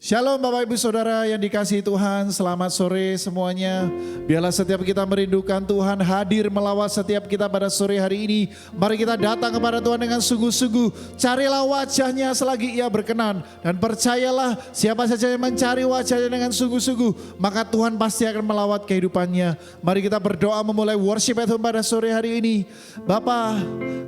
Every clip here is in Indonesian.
Shalom Bapak Ibu Saudara yang dikasihi Tuhan, selamat sore semuanya. Biarlah setiap kita merindukan Tuhan hadir melawat setiap kita pada sore hari ini. Mari kita datang kepada Tuhan dengan sungguh-sungguh. Carilah wajahnya selagi ia berkenan. Dan percayalah siapa saja yang mencari wajahnya dengan sungguh-sungguh, maka Tuhan pasti akan melawat kehidupannya. Mari kita berdoa memulai worship at home pada sore hari ini. Bapa,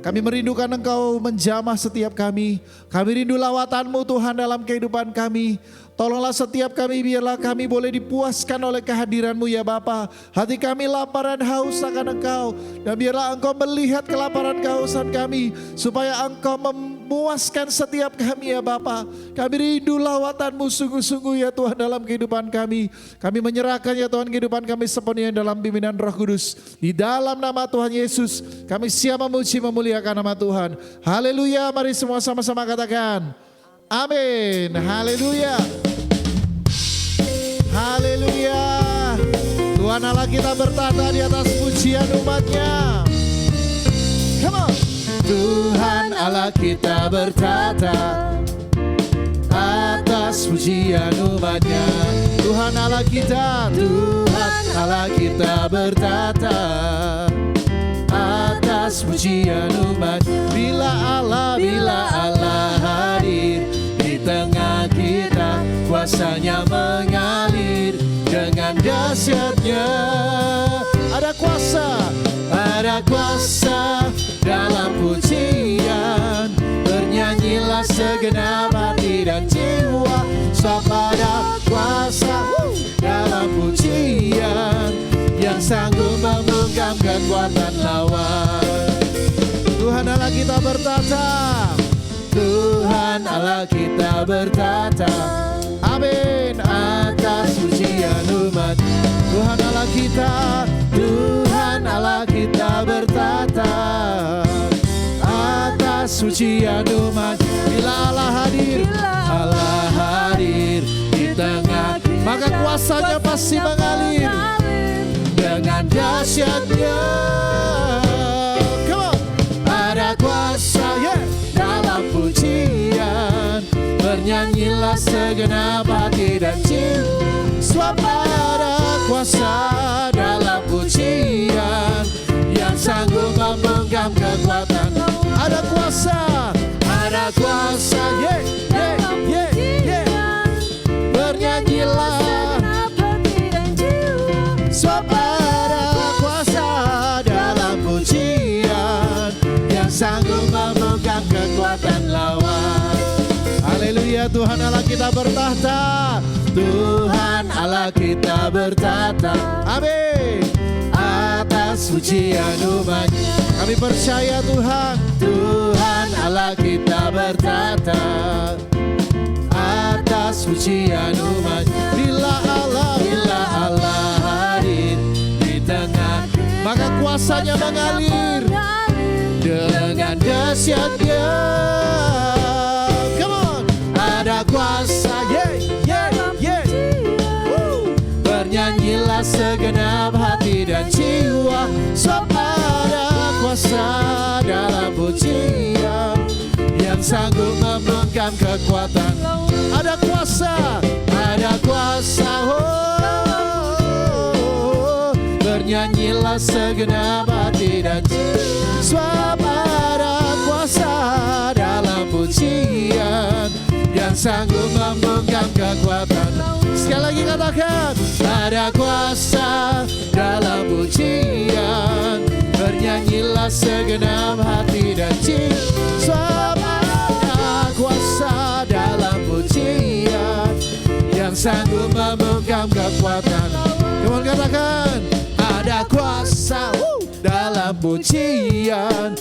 kami merindukan Engkau menjamah setiap kami. Kami rindu lawatan-Mu Tuhan dalam kehidupan kami. Tolonglah setiap kami, biarlah kami boleh dipuaskan oleh kehadiran-Mu ya Bapa. Hati kami lapar dan haus akan Engkau. Dan biarlah Engkau melihat kelaparan kehausan kami, supaya Engkau memuaskan setiap kami ya Bapa. Kami rindu lawatan-Mu sungguh-sungguh ya Tuhan dalam kehidupan kami. Kami menyerahkan ya Tuhan kehidupan kami sepenuhnya dalam bimbingan Roh Kudus. Di dalam nama Tuhan Yesus, kami siap memuji memuliakan nama Tuhan. Haleluya, mari semua sama-sama katakan amin. Haleluya. Haleluya. Tuhan Allah kita bertata di atas pujian umatnya. Come on. Tuhan Allah kita bertata atas pujian umatnya. Tuhan Allah kita, Tuhan Allah kita bertata atas pujian umat. Bila Allah hadir di tengah kita, kuasanya mengalir dengan dahsyatnya. Ada kuasa dalam pujian. Bernyanyilah segenap hati dan jiwa, sebab ada kuasa dalam pujian yang sanggup membungkam kekuatan lawan. Tuhan Allah kita bertata, Tuhan Allah kita bertata, amin, atas pujian umat. Tuhan Allah kita, Tuhan Allah kita bertata atas pujian umat. Bila Allah hadir di tengah, maka kuasanya pasti mengalir dengan dahsyatnya. Come on. Ada kuasa dalam pujian. Bernyanyilah segenap hati dan jiwa, sebab ada kuasa dalam pujian yang sanggup membungkam kekuatan. Ada kuasa, bernyanyilah sebab ada kuasa dalam pujian yang sanggup membungkam kekuatan lawan. Haleluya, Tuhan Allah kita bertahta, Tuhan Allah kita bertata, amin, atas pujian umat-Nya. Kami percaya Tuhan, Tuhan Allah kita bertata atas pujian umat-Nya. Bila Allah hadir di tengah, maka kuasanya mengalir dengan dahsyatnya. Ada kuasa, bernyanyilah segenap hati dan jiwa, sebab ada kuasa dalam pujian yang sanggup membungkam kekuatan. Ada kuasa, bernyanyilah segenap hati dan jiwa, sebab ada kuasa dalam pujian yang sanggup membungkam kekuatan. Sekali lagi katakan, ada kuasa dalam pujian. Bernyanyilah segenap hati dan jiwa, sebab ada kuasa dalam pujian yang sanggup membungkam kekuatan. Kamu katakan, ada kuasa dalam pujian.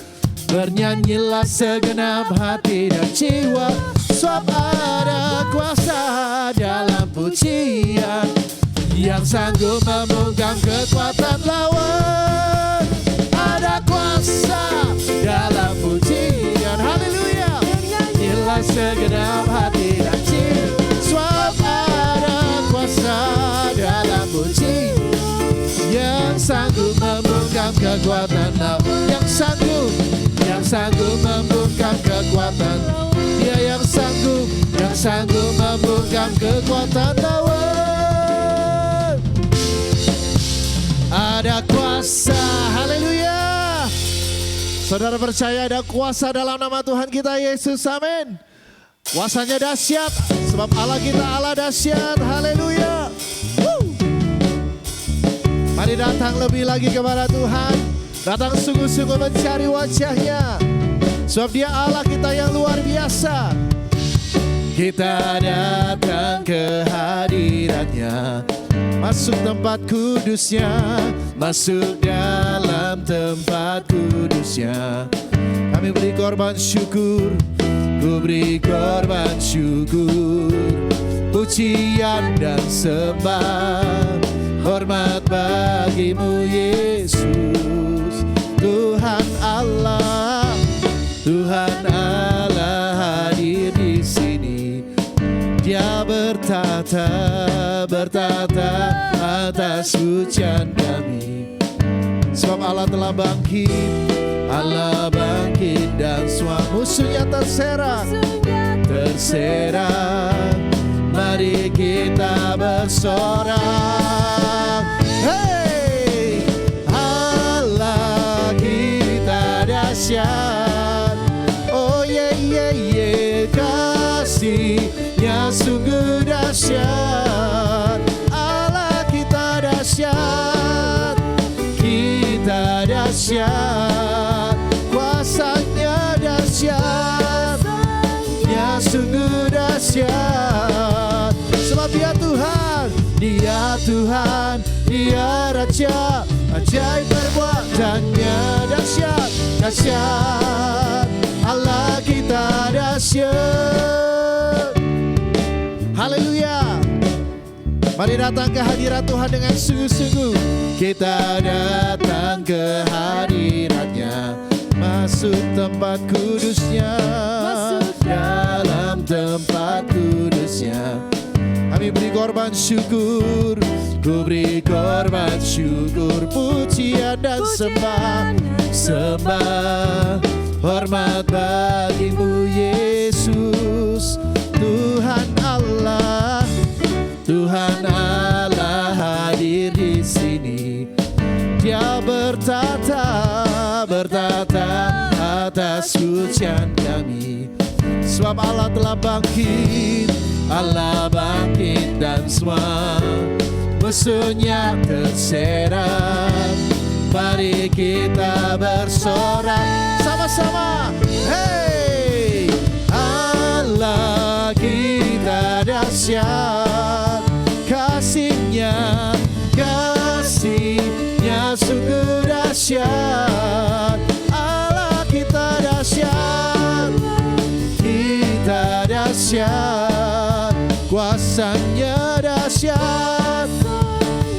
Bernyanyilah segenap hati dan jiwa, sebab ada kuasa dalam pujian yang sanggup membungkam kekuatan lawan. Ada kuasa dalam pujian, haleluya. Bernyanyilah segenap hati dan jiwa, sebab ada kuasa dalam pujian yang sanggup membungkam kekuatan lawan. Yang sanggup membungkam kekuatan. Dia yang sanggup membungkam kekuatan lawan. Ada kuasa, haleluya. Saudara percaya ada kuasa dalam nama Tuhan kita Yesus, amin. Kuasanya dahsyat, sebab Allah kita Allah dahsyat, haleluya. Mari datang lebih lagi kepada Tuhan. Datang sungguh-sungguh mencari wajahnya. Sebab dia Allah kita yang luar biasa. Kita datang ke hadiratnya, masuk tempat kudusnya, masuk dalam tempat kudusnya. Kami beri korban syukur, ku beri korban syukur, pujian dan sembah, hormat bagimu Yesus. Tuhan Allah, Tuhan Allah hadir di sini. Dia bertata, bertata atas hujan kami. Sebab Allah telah bangkit, Allah bangkit dan semua musuhnya terserah, terserah. Mari kita bersorak. Hey, Allah kita dahsyat. Oh yeah yeah yeah, kasih-Nya sungguh dahsyat. Allah kita dahsyat, kita dahsyat. Kuasanya dahsyat, Nya sungguh dahsyat. Sebab dia Tuhan, dia Tuhan, dia Raja. Ajaib perbuatannya dahsyat, dahsyat. Allah kita dahsyat. Haleluya. Mari datang ke hadirat Tuhan dengan sungguh-sungguh. Kita datang ke hadiratnya, masuk tempat kudusnya, masuk dalam tempat kudusnya. Kami beri korban syukur, ku beri korban syukur, pujian dan sembah, sembah, hormat bagimu Yesus. Tuhan Allah, Tuhan Allah hadir di sini. Dia bertata, bertata atas hujan kami. Sebab Allah telah bangkit, Allah bangkit dan semua musuhnya terserah. Mari kita bersorak sama-sama. Hey, Allah kita dahsyat. Kasih-Nya, kasih-Nya sungguh dahsyat. Allah kita dahsyat, kita dahsyat. Kuasanya dahsyat,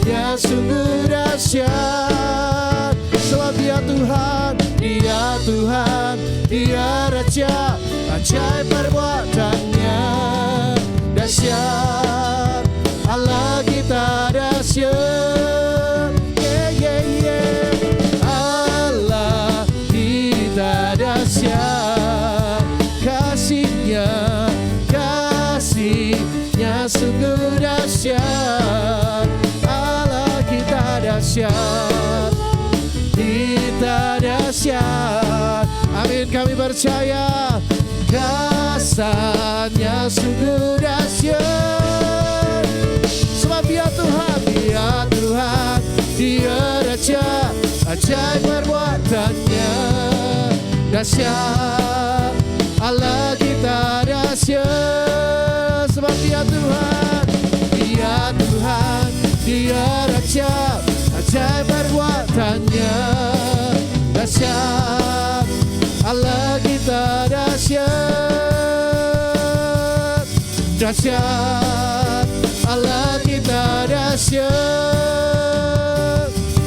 Nya sungguh dahsyat. Sebab dia Tuhan, dia Tuhan, dia Raja. Ajaib perbuatannya dahsyat. Allah kita dahsyat. Yeah, yeah, yeah. Allah kita dahsyat. Kasih-Nya, kasih-Nya sungguh dahsyat. Allah kita dahsyat, kita dahsyat. Amin, kami percaya. Kasih-Nya sungguh dahsyat. Sebab dia Tuhan, dia Tuhan, dia Raja. Ajaib perbuatannya dahsyat. Allah kita dahsyat. Sebab dia Tuhan, dia Tuhan, dia Raja. Ajaib perbuatannya dahsyat. Allah kita dahsyat, dahsyat. Allah kita dahsyat.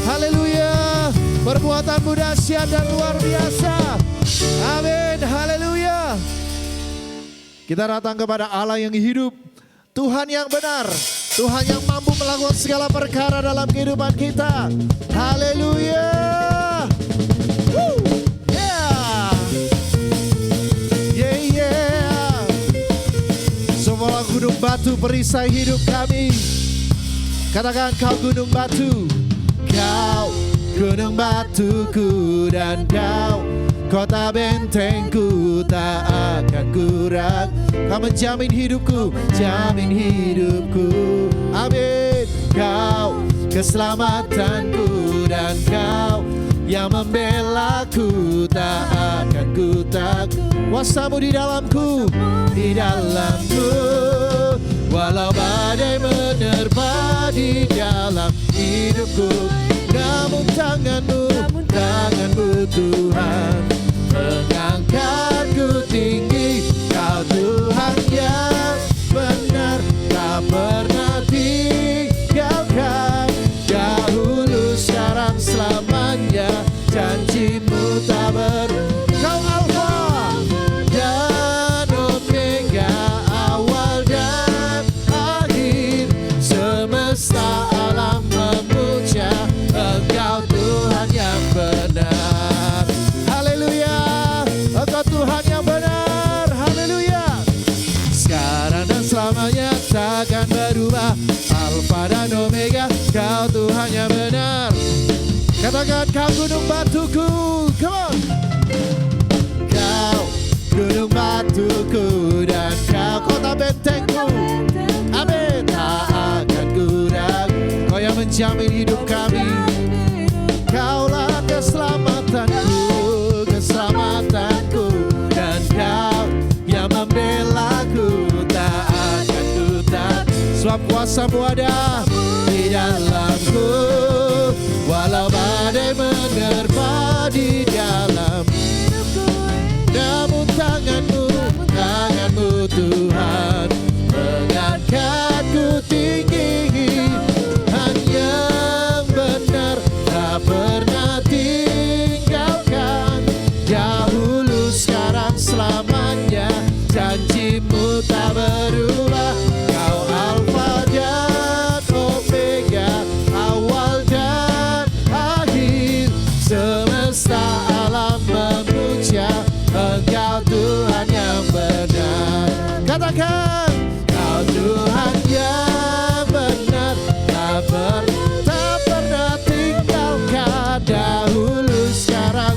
Haleluya. Perbuatanmu dahsyat dan luar biasa. Amin. Haleluya. Kita datang kepada Allah yang hidup, Tuhan yang benar, Tuhan yang mampu melakukan segala perkara dalam kehidupan kita. Haleluya. Yeah. Yeah, yeah. batu perisai hidup kami. Katakan kau gunung batu, kau gunung batuku, dan kau kota bentengku, tak akan kurang. Kau menjamin hidupku, jamin hidupku. Amin. Kau keselamatanku, dan kau yang membelaku, tak akan ku takut. Kuasamu di dalamku, di dalamku. Walau badai menerpa di dalam hidupku, namun tanganmu Tuhan mengangkatku tinggi. Kau Tuhan yang benar, tak pernah tinggalkan. Dahulu, sekarang, selamanya, janjimu tak berubah. Kau Alfa dan Omega, awal dan akhir. Semesta alam memuja Engkau Tuhan yang benar. Haleluya, Engkau Tuhan yang benar. Haleluya. Sekarang dan selamanya takkan berubah. Alfa dan Omega, Kau Tuhan yang benar. Katakan kau gunung batuku. Come on. Kau gunung batuku, dan kau kota bentengku. Amin. Tak akan kurang. Kau yang menjamin hidup kami. Kaulah keselamatanku, keselamatanku, dan kau yang membelaku, tak akan ku takut. Sebab kuasamu ada di dalamku. Walau badai menerpa di dalam hidupku, namun tanganmu Tuhan mengangkatku tinggi. Hanya yang benar, tak pernah tinggalkan. Dahulu, sekarang, selamanya, janjimu tak berubah. Kau Alfa dan Omega, awal dan akhir. Semesta alam memuja Engkau Tuhan yang benar. Katakan, Kau Tuhan yang benar, tak pernah tinggalkan. Dahulu, sekarang,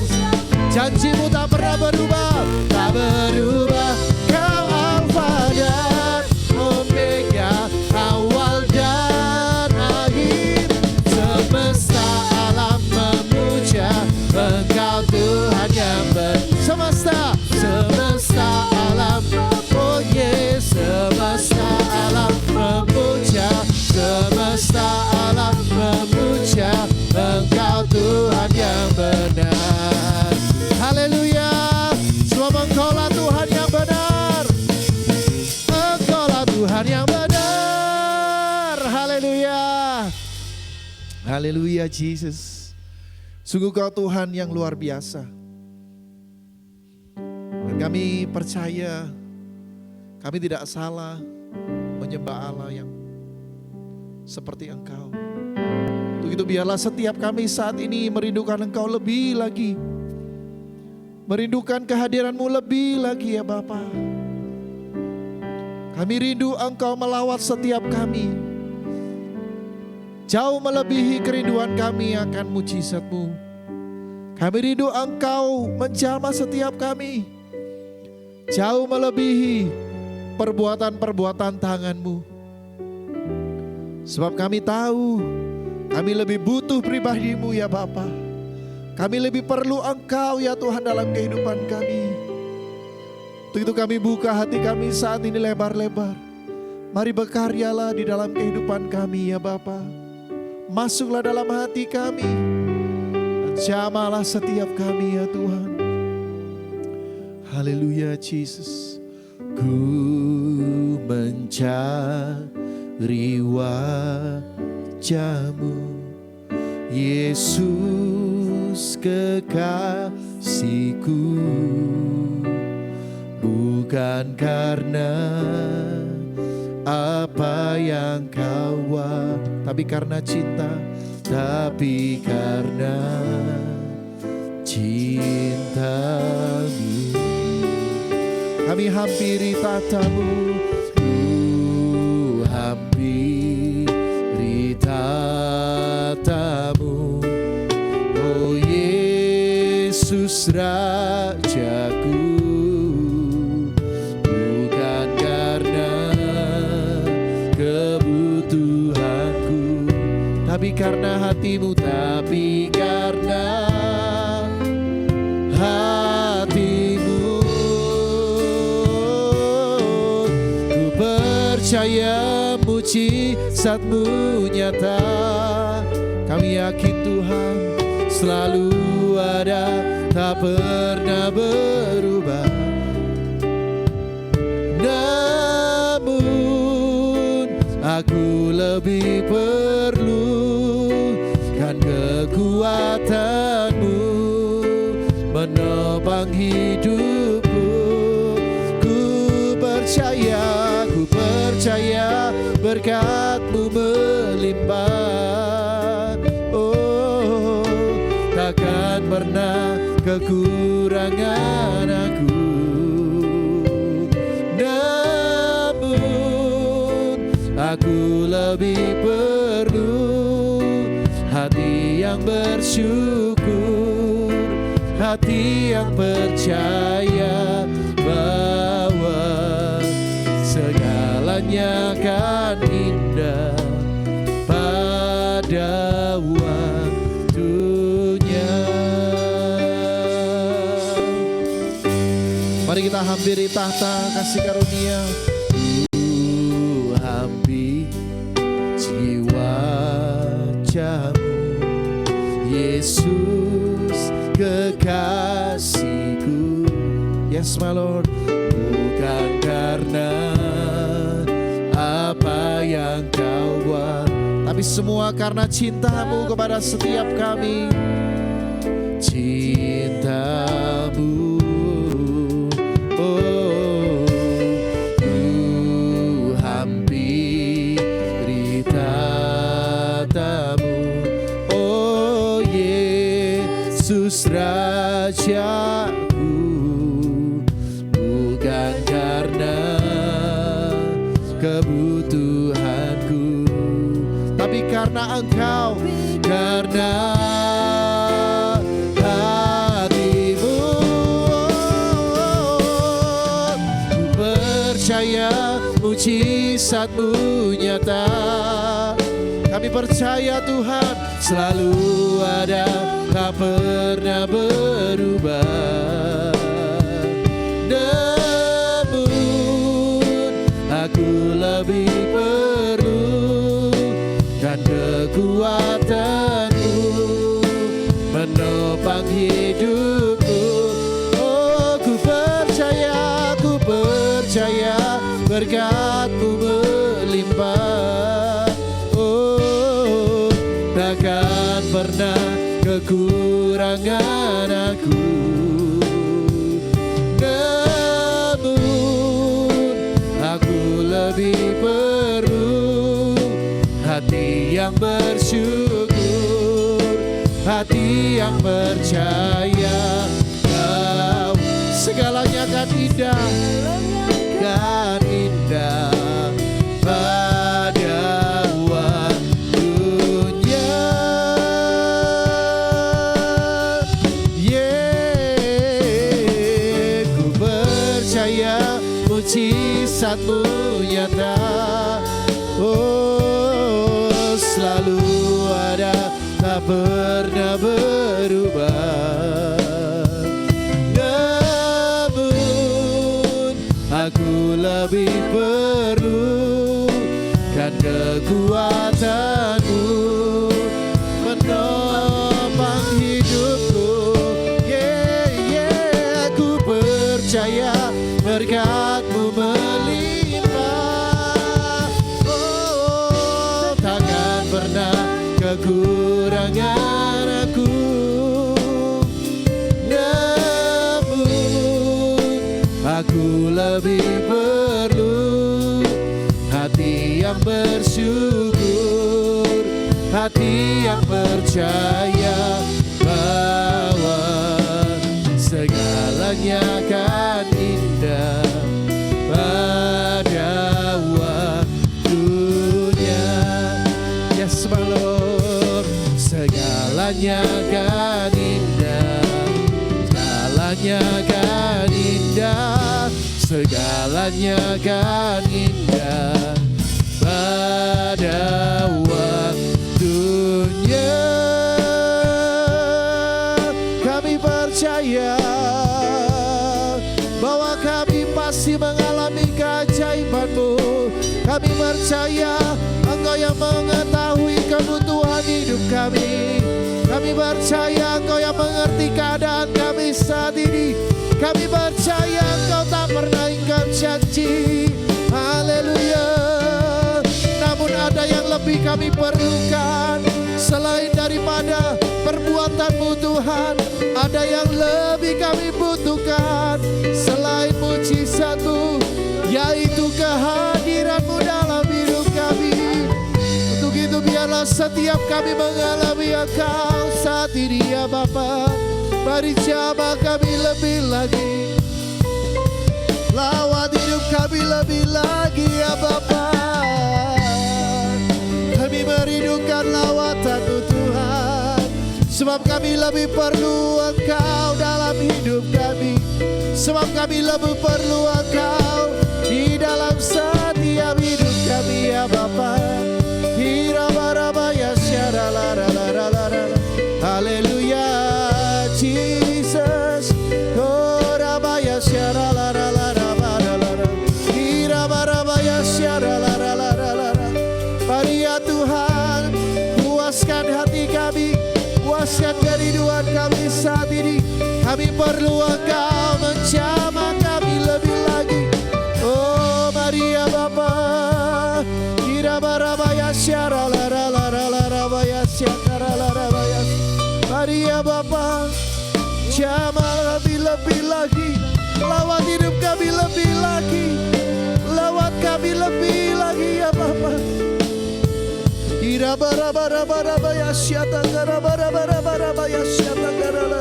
janjimu tak pernah berubah, tak berubah. Kau Alfa dan Omega, awal dan akhir. Semesta alam memuja Engkau Tuhan yang semesta alam. Oh yes, semesta alam memuja, semesta alam memuja Engkau Tuhan yang benar. Haleluya. Sebab Engkaulah Tuhan yang benar, Engkaulah Tuhan yang benar. Haleluya. Haleluya Jesus. Sungguh Kau Tuhan yang luar biasa. Dan kami percaya kami tidak salah menyembah Allah yang seperti Engkau. Untuk itu biarlah setiap kami saat ini merindukan Engkau lebih lagi. Merindukan kehadiran-Mu lebih lagi ya Bapa. Kami rindu Engkau melawat setiap kami. Jauh melebihi kerinduan kami akan mujizat-Mu. Kami rindu Engkau menjamah setiap kami. Jauh melebihi perbuatan-perbuatan tangan-Mu. Sebab kami tahu kami lebih butuh pribadi-Mu ya Bapa. Kami lebih perlu Engkau ya Tuhan dalam kehidupan kami. Untuk itu kami buka hati kami saat ini lebar-lebar. Mari berkaryalah di dalam kehidupan kami ya Bapa. Masuklah dalam hati kami. Jamahlah setiap kami ya Tuhan. Haleluya Jesus. Ku mencari wajah-Mu, Yesus kekasihku. Bukan karena apa yang Kau tapi karena cinta, tapi karena cinta-Mu. Kami hampiri tata-Mu, ku Yesus Rajaku, bukan karena kebutuhanku, tapi karena hatimu, tapi karena hatimu. Ku percaya mujizatmu nyata. Kami yakin Tuhan selalu ada, tak pernah berubah. Namun aku lebih perlukan kekuatanmu menopang hidupku. Ku percaya berkat-Mu melimpah. Oh, takkan pernah kekurangan aku. Namun aku lebih perlu hati yang bersyukur, hati yang percaya bahwa segalanya akan indah pada waktunya. Mari kita hampiri tahta kasih karunia. Ku hampiri wajah-Mu, Yesus kekasihku. Yes my Lord. Bukan karena apa yang Kau buat, tapi semua karena cinta-Mu kepada setiap kami. Cinta-Mu, oh, ku hampiri tahta-Mu, oh Yesus Rajaku, bukan karena kebutuhanku, tapi karena Engkau, karena hati-Mu. Ku percaya mujizat-Mu nyata. Kami percaya Tuhan selalu ada, tak pernah berubah. Namun aku lebih perlu dan kekuatan-Mu menopang hidupku. Oh, ku percaya berkat-Mu melimpah. Oh, takkan pernah kekurangan aku. Namun aku lebih perlu hati yang bersyukur, hati yang percaya Kau segalanya akan indah, kan indah pada waktunya. Yeah, ku percaya mujizat-Mu nyata. Oh, selalu ada, tak pernah berubah. Namun aku lebih perlu kan kekuatan-Mu menopang hidupku. Yeah, aku percaya berkat-Mu melimpah. Oh, takkan pernah kekurangan aku. Namun aku lebih perlu hati yang bersyukur, hati yang percaya bahwa segalanya akan indah pada waktunya. Yes my Lord, segalanya akan indah segalanya kan indah, segalanya kan indah pada waktunya. Kami percaya bahwa kami pasti mengalami keajaiban-Mu. Kami percaya Engkau yang mengetahui kebutuhan hidup kami. Kami percaya Engkau yang mengerti keadaan kami saat ini. Kami percaya Engkau tak pernah ingkar janji. Haleluya. Namun ada yang lebih kami perlukan selain daripada perbuatan-Mu Tuhan. Ada yang lebih kami butuhkan selain mujizat-Mu, yaitu kehadiran-Mu dalam hidup kami. Untuk itu biarlah setiap kami mengalami Engkau saat ini ya Bapa. Mari jamah kami lebih lagi, lawat hidup kami lebih lagi ya Bapa. Kami merindukan lawatan-Mu Tuhan, sebab kami lebih perlu Engkau dalam hidup kami. Sebab kami lebih perlu Engkau di dalam setiap hidup kami ya Bapa. Hirabarabaya syaralarararara. Haleluya Jesus. Korabaya syaralarararara. Hirabarabaya syaralarararara. Mari ya Tuhan, puaskan hati kami, puaskan kerinduan kami saat ini. Kami perlu Engkau menjamah kami lebih lagi. Oh mari ya Bapa. Kirabarabaya syaralararararabaya syaralarararabaya. Mari ya Bapa, jamah kami lebih lagi. Lawat hidup kami lebih lagi. Lawat kami lebih lagi ya Bapa. Kirabarabarabarabaya syatagarabarabarabarabaya syatagarala.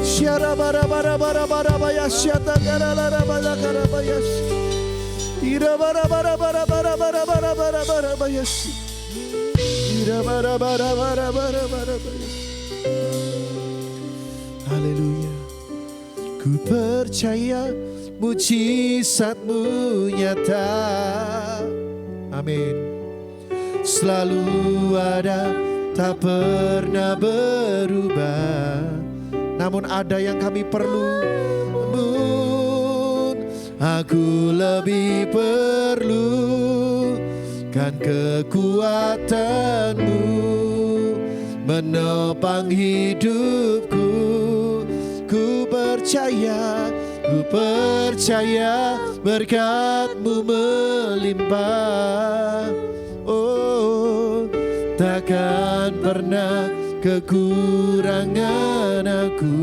Syarabarabarabarabaya syatagarala. Kirabarabarabarabarabarabaya. Kirabarabarabarabarabarabaya. Haleluya. Ku percaya mujizat-Mu nyata. Amin. Selalu ada, tak pernah berubah. Namun ada yang kami perlu. Namun aku lebih perlu kan kekuatan-Mu menopang hidupku. Ku percaya berkat-Mu melimpah. Oh, takkan pernah kekurangan aku.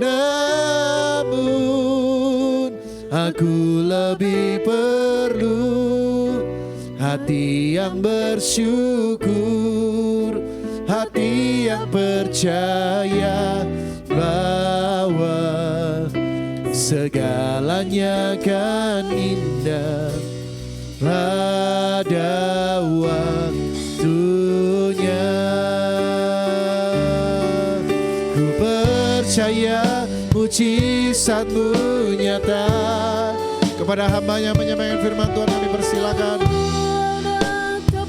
Namun aku lebih perlu hati yang bersyukur, hati yang percaya bahwa segalanya kan indah pada waktunya. Ku percaya mujizat-Mu nyata. Kepada hamba-Nya menyampaikan firman Tuhan kami persilakan.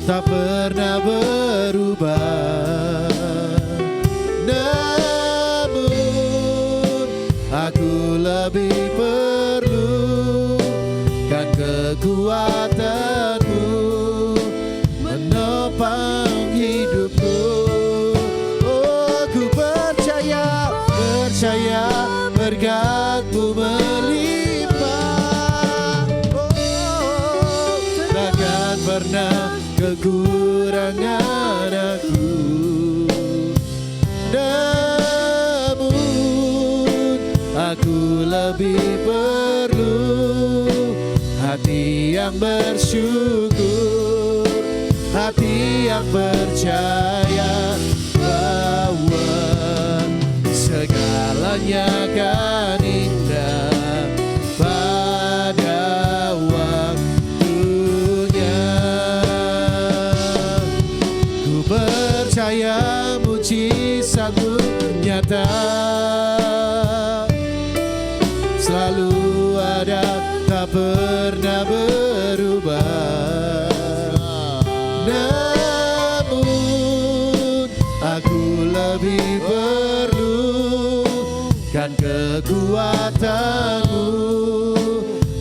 Tak pernah berubah. Namun aku lebih perlu kan kekuatan-Mu menopang hidupku. Oh, ku percaya berkat-Mu melimpah. Oh, takkan pernah kekurangan aku. Namun aku lebih perlu hati yang bersyukur, hati yang percaya bahwa segalanya kan indah pada waktunya. Ku percaya mujizat-Mu nyata. pernah berubah. Namun aku lebih perlu kan kekuatanmu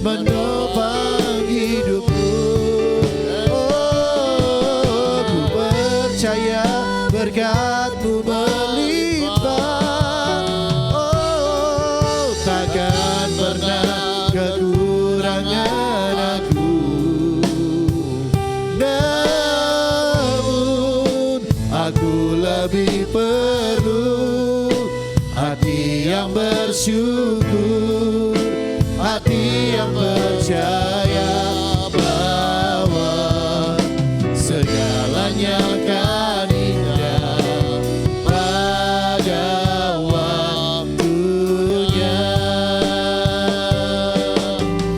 menopang hidupku. Oh, ku percaya berkat-Mu melimpah. Oh, takkan pernah kekurangan aku. Namun aku lebih perlu hati yang bersyukur, hati yang percaya bahwa segalanya akan indah pada waktunya.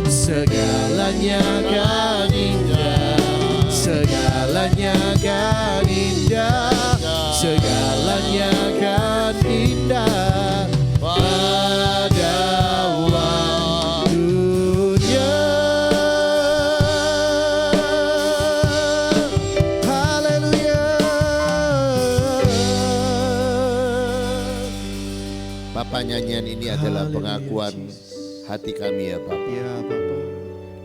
Segalanya akan indah, segalanya akan indah, segalanya akan indah pada waktunya. Haleluya. Bapak, nyanyian ini adalah pengakuan hati kami ya Bapak. Ya Bapa.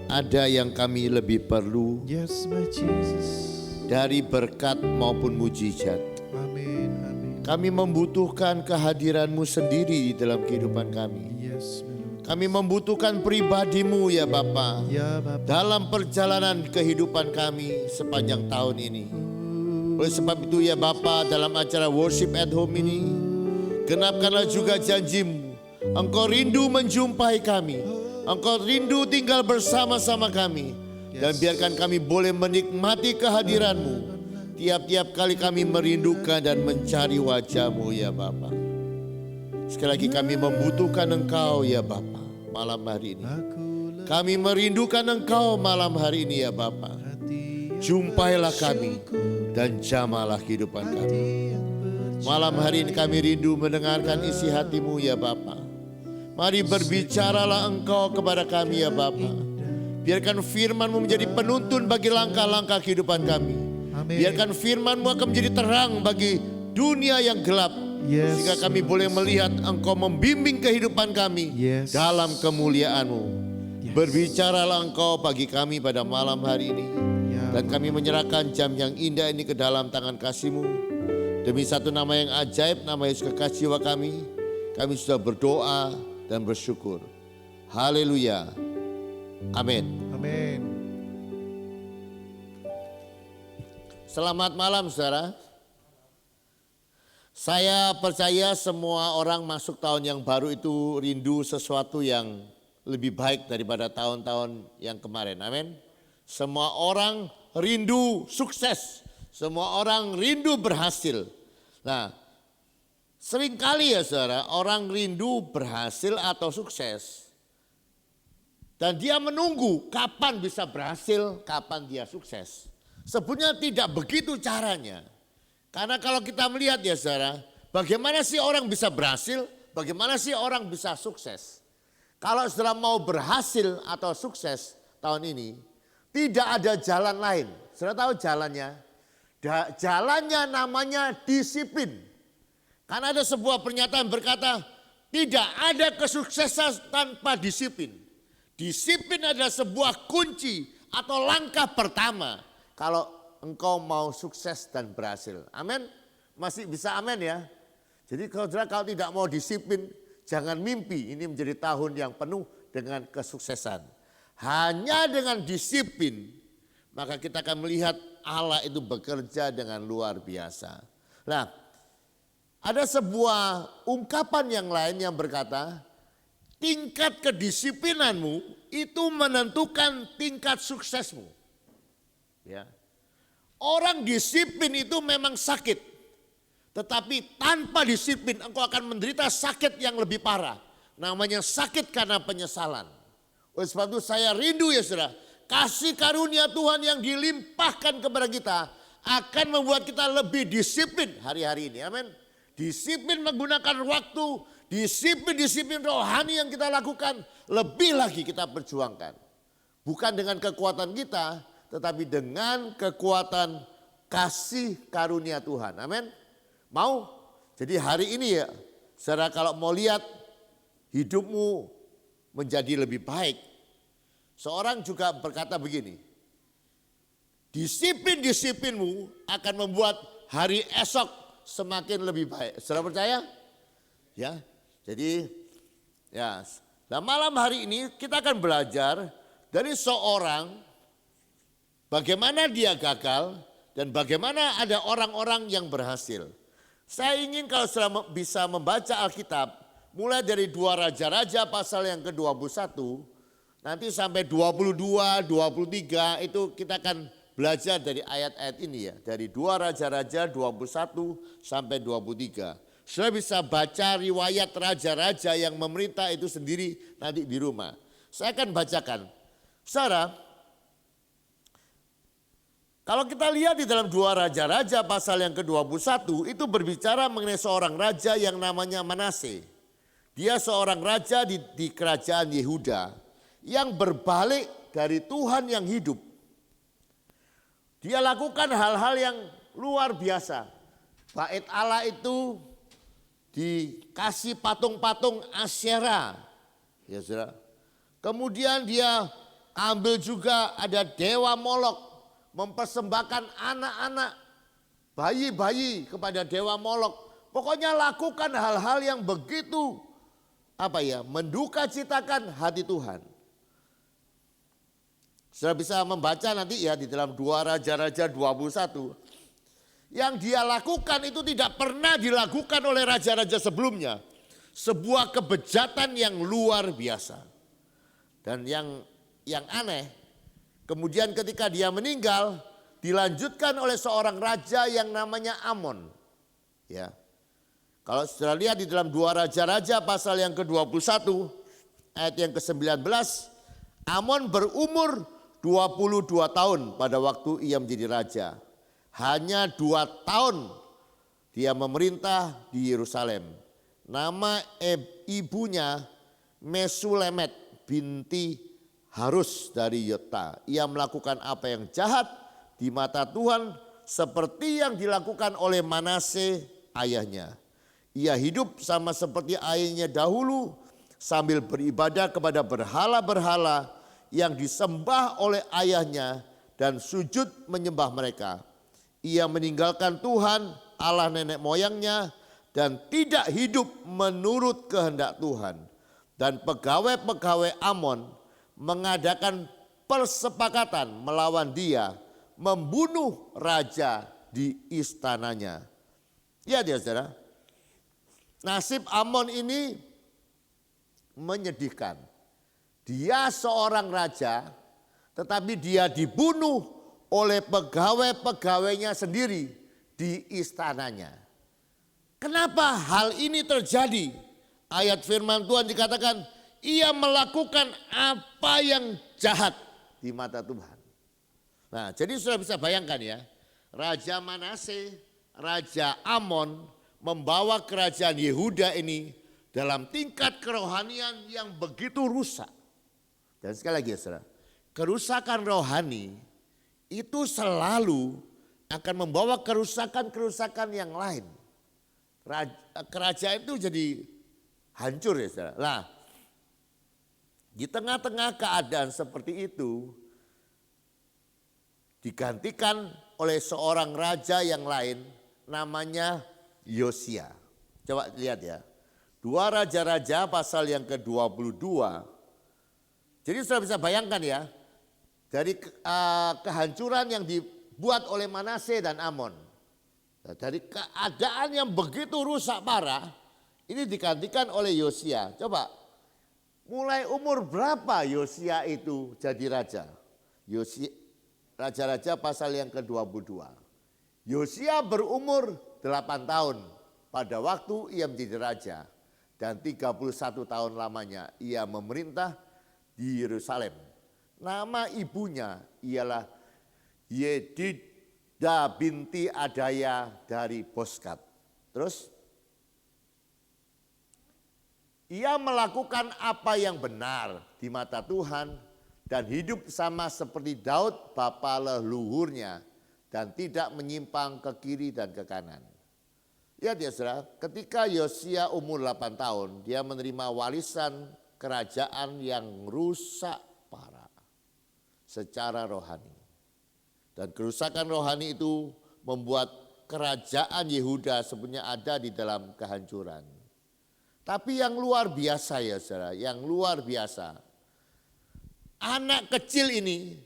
Ada yang kami lebih perlu Yes my Jesus. dari berkat maupun mujizat. Amin, amin. Kami membutuhkan kehadiran-Mu sendiri di dalam kehidupan kami. Yes my Lord. Kami membutuhkan pribadi-Mu ya Bapa Ya Bapa. dalam perjalanan kehidupan kami sepanjang tahun ini. Oleh sebab itu ya Bapa, dalam acara Worship at Home ini, genapkanlah juga janji-Mu. Engkau rindu menjumpai kami. Engkau rindu tinggal bersama-sama kami. Dan biarkan kami boleh menikmati kehadiran-Mu tiap-tiap kali kami merindukan dan mencari wajah-Mu ya Bapa. Sekali lagi kami membutuhkan Engkau ya Bapa malam hari ini. Kami merindukan Engkau malam hari ini ya Bapa. Jumpailah kami dan jamalah kehidupan kami. Malam hari ini kami rindu mendengarkan isi hati-Mu ya Bapa. Mari berbicaralah Engkau kepada kami ya Bapa. Biarkan firman-Mu menjadi penuntun bagi langkah-langkah kehidupan kami. Amin. Biarkan firman-Mu akan menjadi terang bagi dunia yang gelap. Yes. Sehingga kami boleh melihat Engkau membimbing kehidupan kami Yes. dalam kemuliaan-Mu. Berbicaralah Engkau bagi kami pada malam hari ini. Ya. Dan kami menyerahkan jam yang indah ini ke dalam tangan kasih-Mu. Demi satu nama yang ajaib, nama Yesus kekasih jiwa kami sudah berdoa dan bersyukur. Haleluya. Amin. Amin. Selamat malam saudara. Saya percaya semua orang masuk tahun yang baru itu rindu sesuatu yang lebih baik daripada tahun-tahun yang kemarin. Amin. Semua orang rindu sukses. Semua orang rindu berhasil. Nah, seringkali ya saudara, orang rindu berhasil atau sukses. Dan dia menunggu kapan bisa berhasil, kapan dia sukses. Sebenarnya tidak begitu caranya. Karena kalau kita melihat ya saudara, bagaimana sih orang bisa berhasil, bagaimana sih orang bisa sukses. Kalau saudara mau berhasil atau sukses tahun ini, tidak ada jalan lain. Saudara tahu jalannya? Jalannya namanya disiplin. Karena ada sebuah pernyataan berkata, tidak ada kesuksesan tanpa disiplin. Disiplin adalah sebuah kunci atau langkah pertama kalau engkau mau sukses dan berhasil. Amin. Masih bisa amin ya. Jadi kalau tidak mau disiplin, jangan mimpi ini menjadi tahun yang penuh dengan kesuksesan. Hanya dengan disiplin, maka kita akan melihat Allah itu bekerja dengan luar biasa. Nah, ada sebuah ungkapan yang lain yang berkata, tingkat kedisiplinanmu itu menentukan tingkat suksesmu. Ya. Orang disiplin itu memang sakit. Tetapi tanpa disiplin engkau akan menderita sakit yang lebih parah. Namanya sakit karena penyesalan. Oleh sebab itu saya rindu ya saudara. Kasih karunia Tuhan yang dilimpahkan kepada kita akan membuat kita lebih disiplin hari-hari ini. Amin. Disiplin menggunakan waktu, disiplin rohani yang kita lakukan, lebih lagi kita perjuangkan. Bukan dengan kekuatan kita, tetapi dengan kekuatan kasih karunia Tuhan. Amin. Mau? Jadi hari ini ya, saudara kalau mau lihat hidupmu menjadi lebih baik. Seorang juga berkata begini, disiplin-disiplinmu akan membuat hari esok semakin lebih baik. Saudara percaya? Ya. Jadi ya, nah malam hari ini kita akan belajar dari seorang bagaimana dia gagal dan bagaimana ada orang-orang yang berhasil. Saya ingin kalau saudara bisa membaca Alkitab mulai dari 2 Raja-Raja pasal yang ke-21 nanti sampai 22, 23 itu kita akan belajar dari ayat-ayat ini ya. Dari 2 Raja-Raja 21 sampai 23. Saudara bisa baca riwayat raja-raja yang memerintah itu sendiri nanti di rumah. Saya akan bacakan. Saudara, kalau kita lihat di dalam 2 Raja-Raja pasal yang ke-21 itu berbicara mengenai seorang raja yang namanya Manase. Dia seorang raja di kerajaan Yehuda yang berbalik dari Tuhan yang hidup. Dia lakukan hal-hal yang luar biasa. Bait Allah itu dikasih patung-patung Asyera. Ya saudara. Kemudian dia ambil juga ada dewa Molok. Mempersembahkan anak-anak, bayi-bayi kepada dewa Molok. Pokoknya lakukan hal-hal yang begitu menduka citakan hati Tuhan. Saudara bisa membaca nanti ya di dalam 2 Raja-Raja 21. Yang dia lakukan itu tidak pernah dilakukan oleh raja-raja sebelumnya. Sebuah kebejatan yang luar biasa. Dan yang aneh, kemudian ketika dia meninggal dilanjutkan oleh seorang raja yang namanya Amon. Ya. Kalau saudara lihat di dalam 2 Raja-Raja pasal yang ke-21 ayat yang ke-19, Amon berumur 22 tahun pada waktu ia menjadi raja. Hanya 2 tahun dia memerintah di Yerusalem. Nama ibunya Mesulemet binti Harus dari Yota. Ia melakukan apa yang jahat di mata Tuhan seperti yang dilakukan oleh Manase ayahnya. Ia hidup sama seperti ayahnya dahulu sambil beribadah kepada berhala-berhala yang disembah oleh ayahnya dan sujud menyembah mereka. Ia meninggalkan Tuhan Allah nenek moyangnya dan tidak hidup menurut kehendak Tuhan. Dan pegawai-pegawai Amon mengadakan persepakatan melawan dia, membunuh raja di istananya. Ya dia saudara, nasib Amon ini menyedihkan. Dia seorang raja, tetapi dia dibunuh oleh pegawai-pegawainya sendiri di istananya. Kenapa hal ini terjadi? Ayat firman Tuhan dikatakan, ia melakukan apa yang jahat di mata Tuhan. Nah, jadi sudah bisa bayangkan ya, Raja Manase, Raja Amon membawa kerajaan Yehuda ini dalam tingkat kerohanian yang begitu rusak. Dan sekali lagi ya saudara, kerusakan rohani itu selalu akan membawa kerusakan-kerusakan yang lain. Kerajaan itu jadi hancur ya saudara. Nah, di tengah-tengah keadaan seperti itu digantikan oleh seorang raja yang lain namanya Yosia. Coba lihat ya. 2 Raja-Raja pasal yang ke-22. Jadi sudah bisa bayangkan ya, dari kehancuran yang dibuat oleh Manase dan Amon. Dari keadaan yang begitu rusak parah, ini digantikan oleh Yosia. Coba, mulai umur berapa Yosia itu jadi raja? Raja-Raja pasal yang ke-22. Yosia berumur 8 tahun pada waktu ia menjadi raja. Dan 31 tahun lamanya ia memerintah di Yerusalem. Nama ibunya ialah Yedida binti Adaya dari Boskat. Terus ia melakukan apa yang benar di mata Tuhan dan hidup sama seperti Daud bapa leluhurnya dan tidak menyimpang ke kiri dan ke kanan. Lihat ya saudara, ketika Yosia umur 8 tahun, dia menerima warisan kerajaan yang rusak parah secara rohani. Dan kerusakan rohani itu membuat kerajaan Yehuda sebenarnya ada di dalam kehancuran. Tapi yang luar biasa ya saudara, yang luar biasa. Anak kecil ini,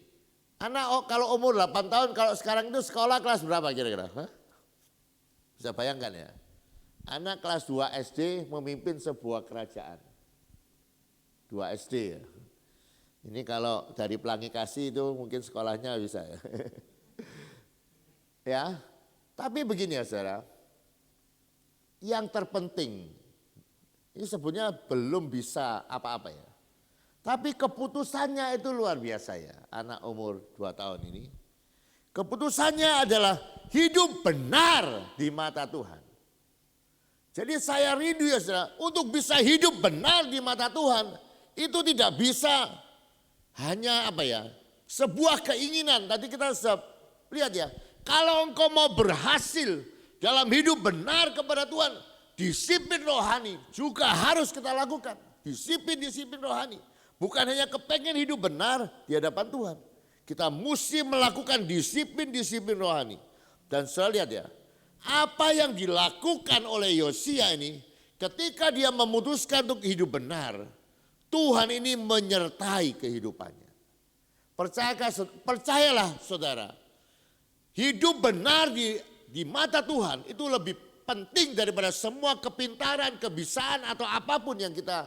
kalau umur 8 tahun, kalau sekarang itu sekolah kelas berapa kira-kira? Bisa bayangkan ya. Anak kelas 2 SD memimpin sebuah kerajaan. 2 SD ya. Ini kalau dari Pelangi Kasih itu mungkin sekolahnya bisa ya. Ya, tapi begini ya saudara. Yang terpenting, ini sebenarnya belum bisa apa-apa ya. Tapi keputusannya itu luar biasa ya, anak umur 2 tahun ini. Keputusannya adalah hidup benar di mata Tuhan. Jadi saya rindu ya saudara, untuk bisa hidup benar di mata Tuhan, itu tidak bisa hanya sebuah keinginan. Tadi kita lihat ya, kalau engkau mau berhasil dalam hidup benar kepada Tuhan, disiplin rohani juga harus kita lakukan. Disiplin rohani. Bukan hanya kepengen hidup benar di hadapan Tuhan. Kita mesti melakukan disiplin rohani. Dan saya lihat ya, apa yang dilakukan oleh Yosia ini ketika dia memutuskan untuk hidup benar, Tuhan ini menyertai kehidupannya. Percayalah saudara, hidup benar di mata Tuhan itu lebih penting daripada semua kepintaran, kebisaan atau apapun yang kita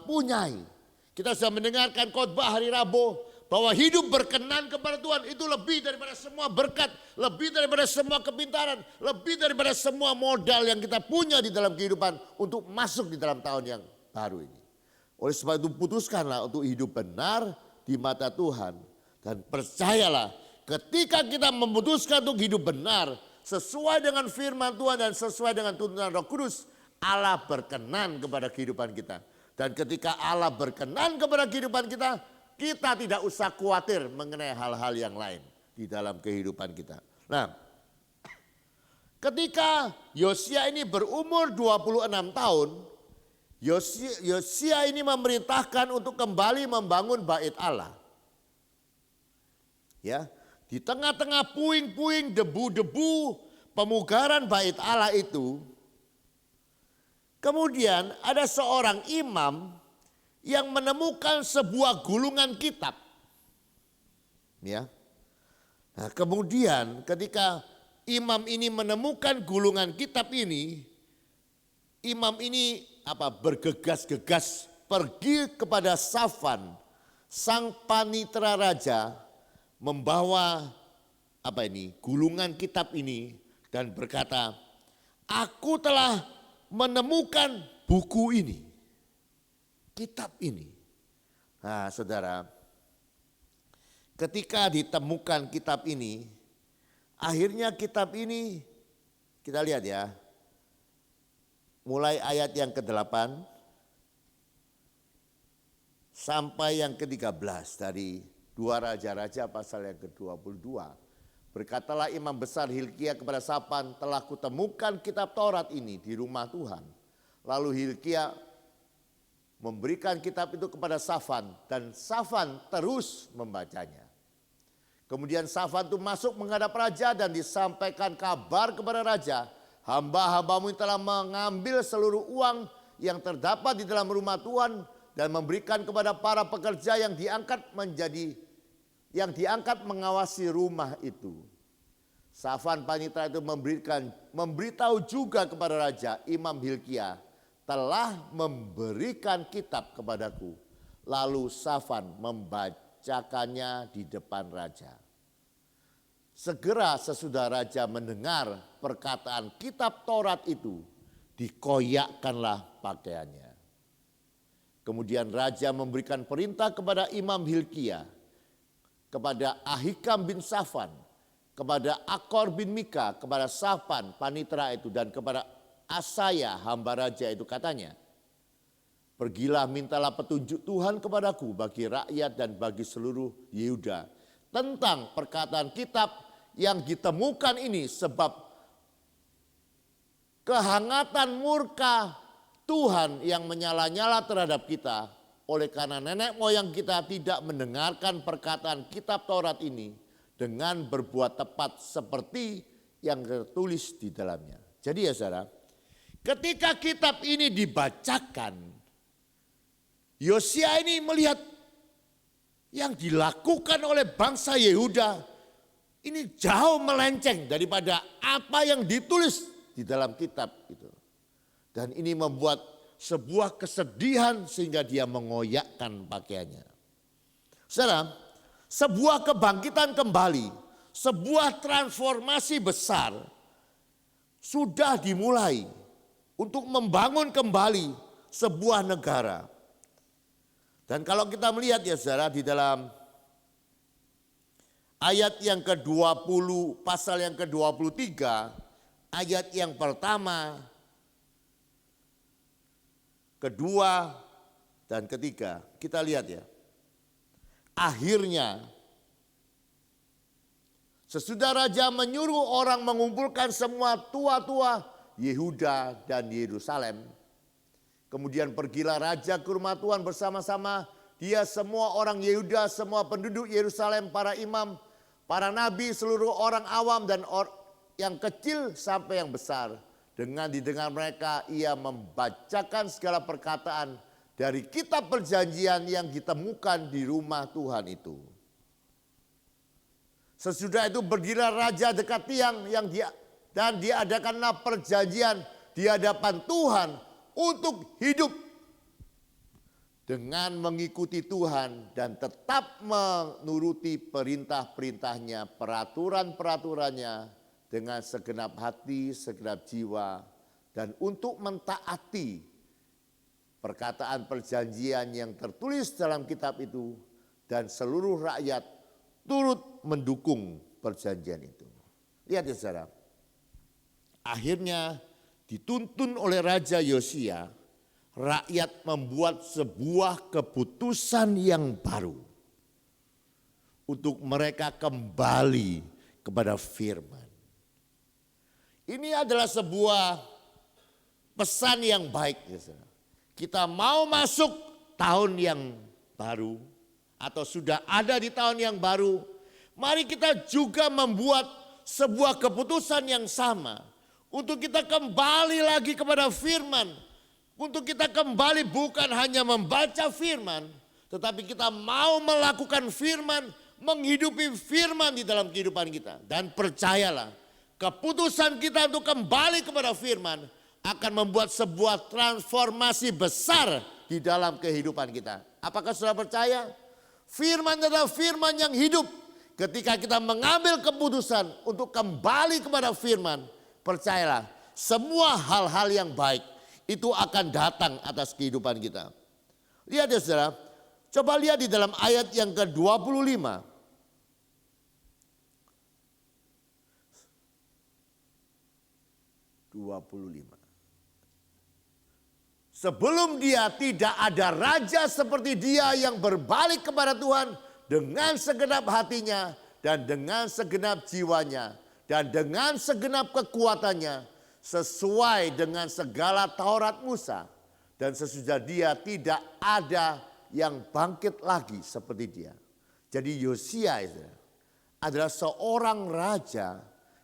punyai. Kita sudah mendengarkan khotbah hari Rabu bahwa hidup berkenan kepada Tuhan itu lebih daripada semua berkat, lebih daripada semua kepintaran, lebih daripada semua modal yang kita punya di dalam kehidupan untuk masuk di dalam tahun yang baru ini. Oleh sebab itu putuskanlah untuk hidup benar di mata Tuhan. Dan percayalah, ketika kita memutuskan untuk hidup benar sesuai dengan firman Tuhan dan sesuai dengan tuntunan Roh Kudus, Allah berkenan kepada kehidupan kita. Dan ketika Allah berkenan kepada kehidupan kita, kita tidak usah khawatir mengenai hal-hal yang lain di dalam kehidupan kita. Nah, ketika Yosia ini berumur 26 tahun, Yosia ini memerintahkan untuk kembali membangun bait Allah. Ya, di tengah-tengah puing-puing, debu-debu pemugaran bait Allah itu, kemudian ada seorang imam yang menemukan sebuah gulungan kitab. Ya. Nah, kemudian ketika imam ini menemukan gulungan kitab ini, imam ini bergegas-gegas pergi kepada Safan, sang panitera raja, membawa gulungan kitab ini dan berkata, "Aku telah menemukan buku ini, kitab ini." Nah saudara, ketika ditemukan kitab ini, akhirnya kitab ini kita lihat ya, mulai ayat yang ke-8 sampai yang ke-13 dari 2 Raja-Raja pasal yang ke-22. Berkatalah imam besar Hilkia kepada Safan, "Telah kutemukan kitab Taurat ini di rumah Tuhan." Lalu Hilkia memberikan kitab itu kepada Safan dan Safan terus membacanya. Kemudian Safan itu masuk menghadap raja dan disampaikan kabar kepada raja, "Hamba-hambamu telah mengambil seluruh uang yang terdapat di dalam rumah Tuhan dan memberikan kepada para pekerja yang diangkat mengawasi rumah itu." Safan panitera itu memberitahu juga kepada raja, "Imam Hilkia telah memberikan kitab kepadaku." Lalu Safan membacakannya di depan raja. Segera sesudah raja mendengar perkataan kitab Taurat itu, dikoyakkanlah pakaiannya. Kemudian raja memberikan perintah kepada Imam Hilkia, kepada Ahikam bin Safan, kepada Akor bin Mika, kepada Safan panitera itu, dan kepada Asaya hamba raja itu, katanya, Pergilah mintalah petunjuk Tuhan kepadaku bagi rakyat dan bagi seluruh Yehuda tentang perkataan kitab yang ditemukan ini, sebab kehangatan murka Tuhan yang menyala-nyala terhadap kita oleh karena nenek moyang kita tidak mendengarkan perkataan kitab Taurat ini dengan berbuat tepat seperti yang tertulis di dalamnya. Jadi ya saudara, ketika kitab ini dibacakan, Yosia ini melihat yang dilakukan oleh bangsa Yehuda ini jauh melenceng daripada apa yang ditulis di dalam kitab itu. Dan ini membuat sebuah kesedihan sehingga dia mengoyakkan pakaiannya. Saudara, sebuah kebangkitan kembali, sebuah transformasi besar sudah dimulai untuk membangun kembali sebuah negara. Dan kalau kita melihat ya saudara di dalam ayat yang ke-20, pasal yang ke-23, ayat yang pertama, kedua, dan ketiga. Kita lihat ya. Akhirnya, sesudah raja menyuruh orang mengumpulkan semua tua-tua Yehuda dan Yerusalem. Kemudian pergilah raja ke rumah Tuhan bersama-sama dia, semua orang Yehuda, semua penduduk Yerusalem, para imam, para nabi, seluruh orang awam dan yang kecil sampai yang besar. Dengan didengar mereka ia membacakan segala perkataan dari kitab perjanjian yang ditemukan di rumah Tuhan itu. Sesudah itu berdirilah raja dekat tiang dan diadakanlah perjanjian di hadapan Tuhan untuk hidup dengan mengikuti Tuhan dan tetap menuruti perintah-perintahnya, peraturan-peraturannya dengan segenap hati, segenap jiwa, dan untuk mentaati perkataan perjanjian yang tertulis dalam kitab itu, dan seluruh rakyat turut mendukung perjanjian itu. Lihat ya saudara, akhirnya dituntun oleh Raja Yosia, rakyat membuat sebuah keputusan yang baru untuk mereka kembali kepada firman. Ini adalah sebuah pesan yang baik. Kita mau masuk tahun yang baru atau sudah ada di tahun yang baru, mari kita juga membuat sebuah keputusan yang sama. Untuk kita kembali lagi kepada firman. Untuk kita kembali bukan hanya membaca firman, tetapi kita mau melakukan firman, menghidupi firman di dalam kehidupan kita. Dan percayalah, keputusan kita untuk kembali kepada firman akan membuat sebuah transformasi besar di dalam kehidupan kita. Apakah saudara percaya? Firman adalah firman yang hidup. Ketika kita mengambil keputusan untuk kembali kepada firman, percayalah, semua hal-hal yang baik itu akan datang atas kehidupan kita. Lihat ya saudara, coba lihat di dalam ayat yang ke-25. Sebelum dia tidak ada raja seperti dia yang berbalik kepada Tuhan dengan segenap hatinya dan dengan segenap jiwanya dan dengan segenap kekuatannya sesuai dengan segala Taurat Musa. Dan sesudah dia tidak ada yang bangkit lagi seperti dia. Jadi Yosia itu adalah seorang raja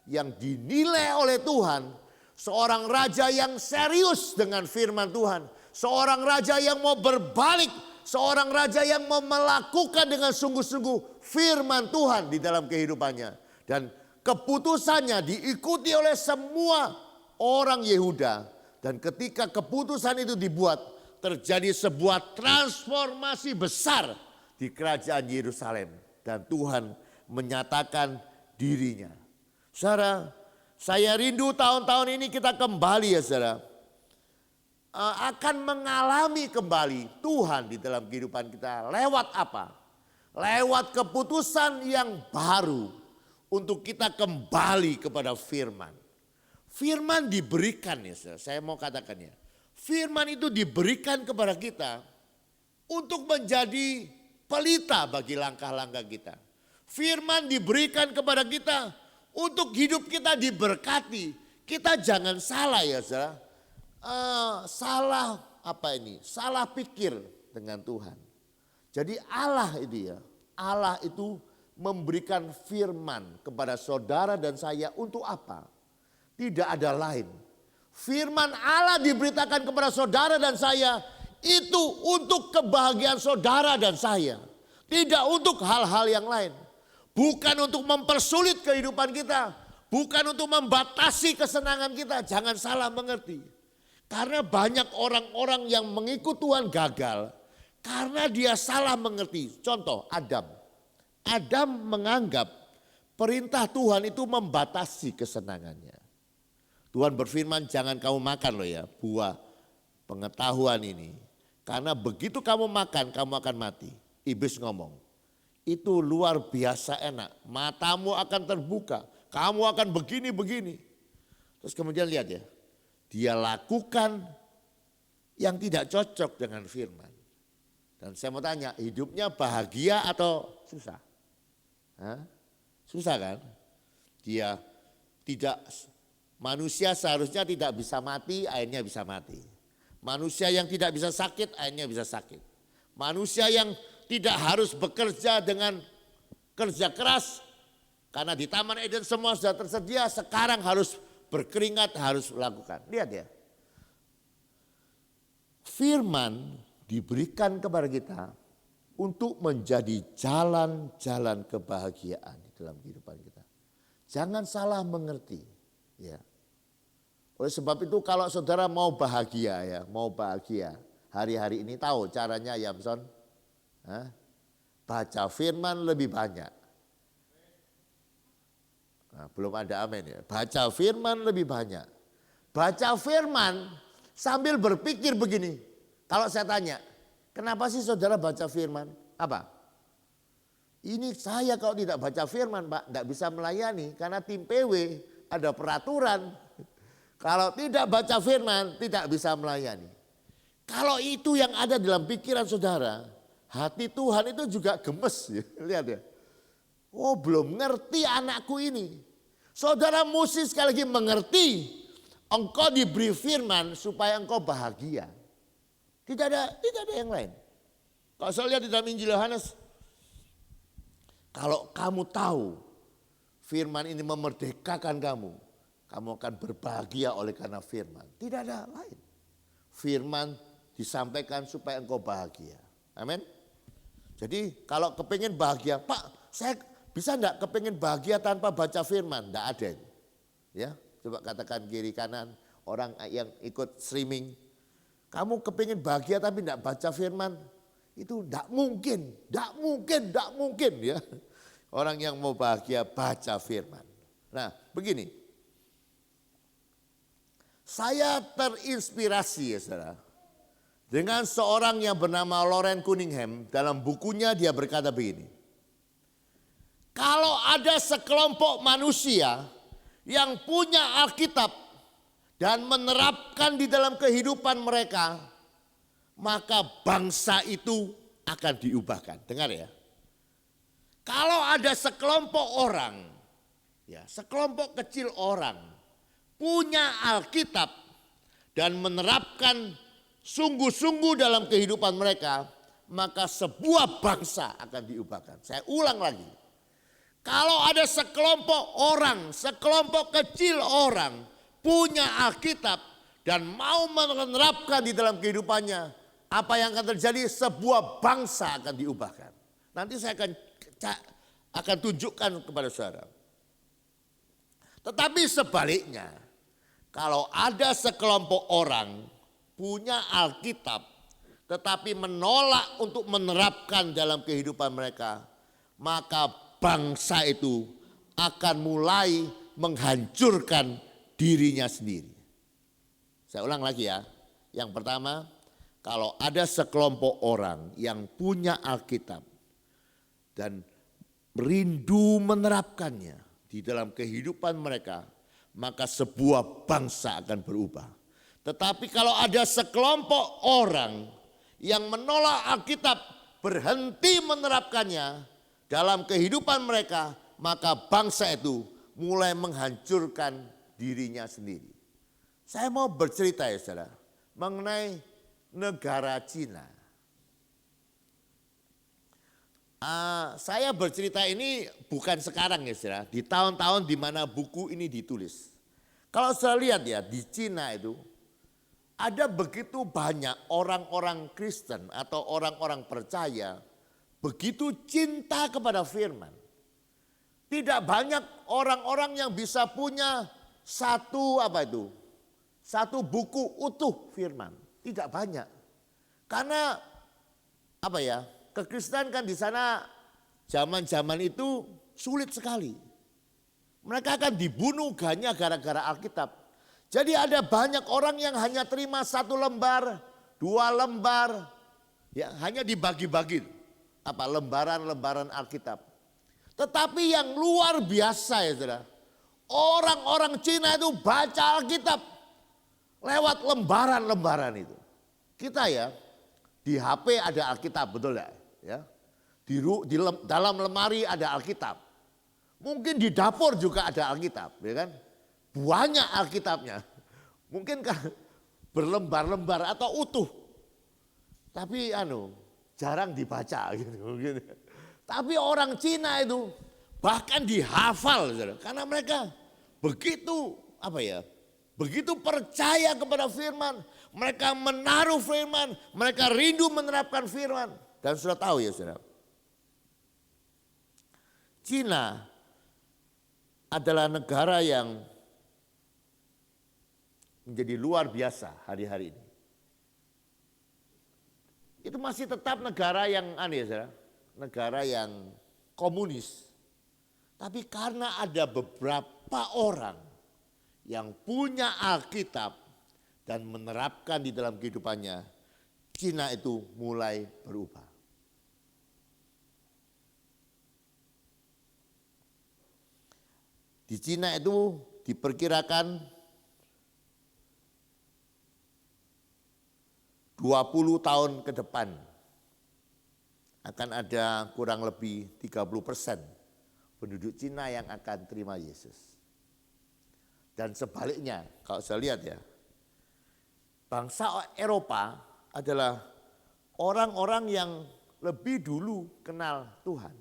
yang dinilai oleh Tuhan. Seorang raja yang serius dengan firman Tuhan. Seorang raja yang mau berbalik. Seorang raja yang mau melakukan dengan sungguh-sungguh firman Tuhan di dalam kehidupannya. Dan keputusannya diikuti oleh semua orang Yehuda. Dan ketika keputusan itu dibuat, terjadi sebuah transformasi besar di kerajaan Yerusalem. Dan Tuhan menyatakan dirinya. Saudara, saya rindu tahun-tahun ini kita kembali ya saudara. Akan mengalami kembali Tuhan di dalam kehidupan kita. Lewat apa? Lewat keputusan yang baru. Untuk kita kembali kepada firman. Firman diberikan ya saudara. Saya mau katakan ya. Firman itu diberikan kepada kita untuk menjadi pelita bagi langkah-langkah kita. Firman diberikan kepada kita untuk hidup kita diberkati. Kita jangan salah ya saudara. Salah pikir dengan Tuhan. Jadi Allah itu ya, Allah itu memberikan firman kepada saudara dan saya untuk apa? Tidak ada lain. Firman Allah diberitakan kepada saudara dan saya itu untuk kebahagiaan saudara dan saya. Tidak untuk hal-hal yang lain. Bukan untuk mempersulit kehidupan kita. Bukan untuk membatasi kesenangan kita. Jangan salah mengerti. Karena banyak orang-orang yang mengikut Tuhan gagal. Karena dia salah mengerti. Contoh Adam. Adam menganggap perintah Tuhan itu membatasi kesenangannya. Tuhan berfirman jangan kamu makan loh ya buah pengetahuan ini. Karena begitu kamu makan kamu akan mati. Iblis ngomong itu luar biasa enak. Matamu akan terbuka. Kamu akan begini-begini. Terus kemudian lihat ya. Dia lakukan yang tidak cocok dengan firman. Dan saya mau tanya hidupnya bahagia atau susah? Hah? Susah kan? Dia tidak, manusia seharusnya tidak bisa mati, akhirnya bisa mati. Manusia yang tidak bisa sakit, akhirnya bisa sakit. Manusia yang tidak harus bekerja dengan kerja keras, karena di Taman Eden semua sudah tersedia, sekarang harus berkeringat, harus melakukan. Lihat ya, firman diberikan kepada kita untuk menjadi jalan-jalan kebahagiaan di dalam kehidupan kita. Jangan salah mengerti. Ya. Oleh sebab itu kalau saudara mau bahagia ya, mau bahagia hari-hari ini tahu caranya Yamson? Baca firman lebih banyak. Nah, belum ada amin ya. Baca firman lebih banyak. Baca firman sambil berpikir begini. Kalau saya tanya, kenapa sih saudara baca firman? Apa? Ini saya kalau tidak baca firman Pak, tidak bisa melayani. Karena tim PW ada peraturan. Kalau tidak baca firman, tidak bisa melayani. Kalau itu yang ada dalam pikiran saudara, hati Tuhan itu juga gemes. Ya. Lihat ya. Oh belum ngerti anakku ini. Saudara mesti sekali lagi mengerti. Engkau diberi firman supaya engkau bahagia. Tidak ada yang lain. Kalau saya lihat di dalam Injil Yohanes. Kalau kamu tahu firman ini memerdekakan kamu. Kamu akan berbahagia oleh karena firman. Tidak ada lain. Firman disampaikan supaya engkau bahagia. Amin. Jadi kalau kepingin bahagia, Pak saya bisa enggak kepingin bahagia tanpa baca firman? Enggak ada. Ya, coba katakan kiri kanan orang yang ikut streaming. Kamu kepingin bahagia tapi enggak baca firman? Itu enggak mungkin ya. Orang yang mau bahagia baca firman. Nah begini. Saya terinspirasi ya saudara. Dengan seorang yang bernama Loren Cunningham. Dalam bukunya dia berkata begini. Kalau ada sekelompok manusia yang punya Alkitab dan menerapkan di dalam kehidupan mereka, maka bangsa itu akan diubahkan. Dengar ya. Kalau ada sekelompok orang, ya, sekelompok kecil orang punya Alkitab dan menerapkan sungguh-sungguh dalam kehidupan mereka, maka sebuah bangsa akan diubahkan. Saya ulang lagi. Kalau ada sekelompok orang, sekelompok kecil orang punya Alkitab dan mau menerapkan di dalam kehidupannya, apa yang akan terjadi? Sebuah bangsa akan diubahkan. Nanti saya akan tunjukkan kepada saudara. Tetapi sebaliknya, kalau ada sekelompok orang punya Alkitab tetapi menolak untuk menerapkan dalam kehidupan mereka, maka bangsa itu akan mulai menghancurkan dirinya sendiri. Saya ulang lagi ya. Yang pertama, kalau ada sekelompok orang yang punya Alkitab dan rindu menerapkannya di dalam kehidupan mereka, maka sebuah bangsa akan berubah. Tetapi kalau ada sekelompok orang yang menolak Alkitab, berhenti menerapkannya dalam kehidupan mereka, maka bangsa itu mulai menghancurkan dirinya sendiri. Saya mau bercerita ya saudara, mengenai negara Cina. Saya bercerita ini bukan sekarang ya saudara, di tahun-tahun di mana buku ini ditulis. Kalau saya lihat ya di Cina itu, ada begitu banyak orang-orang Kristen atau orang-orang percaya begitu cinta kepada firman. Tidak banyak orang-orang yang bisa punya satu buku utuh firman. Tidak banyak. Karena kekristenan kan di sana zaman-zaman itu sulit sekali. Mereka akan dibunuh hanya gara-gara Alkitab. Jadi ada banyak orang yang hanya terima 1 lembar, 2 lembar, ya hanya dibagi-bagi lembaran-lembaran Alkitab. Tetapi yang luar biasa ya saudara, orang-orang Cina itu baca Alkitab lewat lembaran-lembaran itu. Kita ya di HP ada Alkitab, betul enggak? Ya. Dalam lemari ada Alkitab. Mungkin di dapur juga ada Alkitab, ya kan? Banyak Alkitabnya. Mungkin kan berlembar-lembar atau utuh. Tapi jarang dibaca gitu. Tapi orang Cina itu bahkan dihafal karena mereka begitu begitu percaya kepada firman, mereka menaruh firman, mereka rindu menerapkan firman. Dan sudah tahu ya saudara, Cina adalah negara yang menjadi luar biasa hari-hari ini. Itu masih tetap negara yang negara yang komunis. Tapi karena ada beberapa orang yang punya Alkitab dan menerapkan di dalam kehidupannya, Cina itu mulai berubah. Di Cina itu diperkirakan 20 tahun ke depan akan ada kurang lebih 30% penduduk Cina yang akan terima Yesus. Dan sebaliknya, kalau saya lihat ya, bangsa Eropa adalah orang-orang yang lebih dulu kenal Tuhan.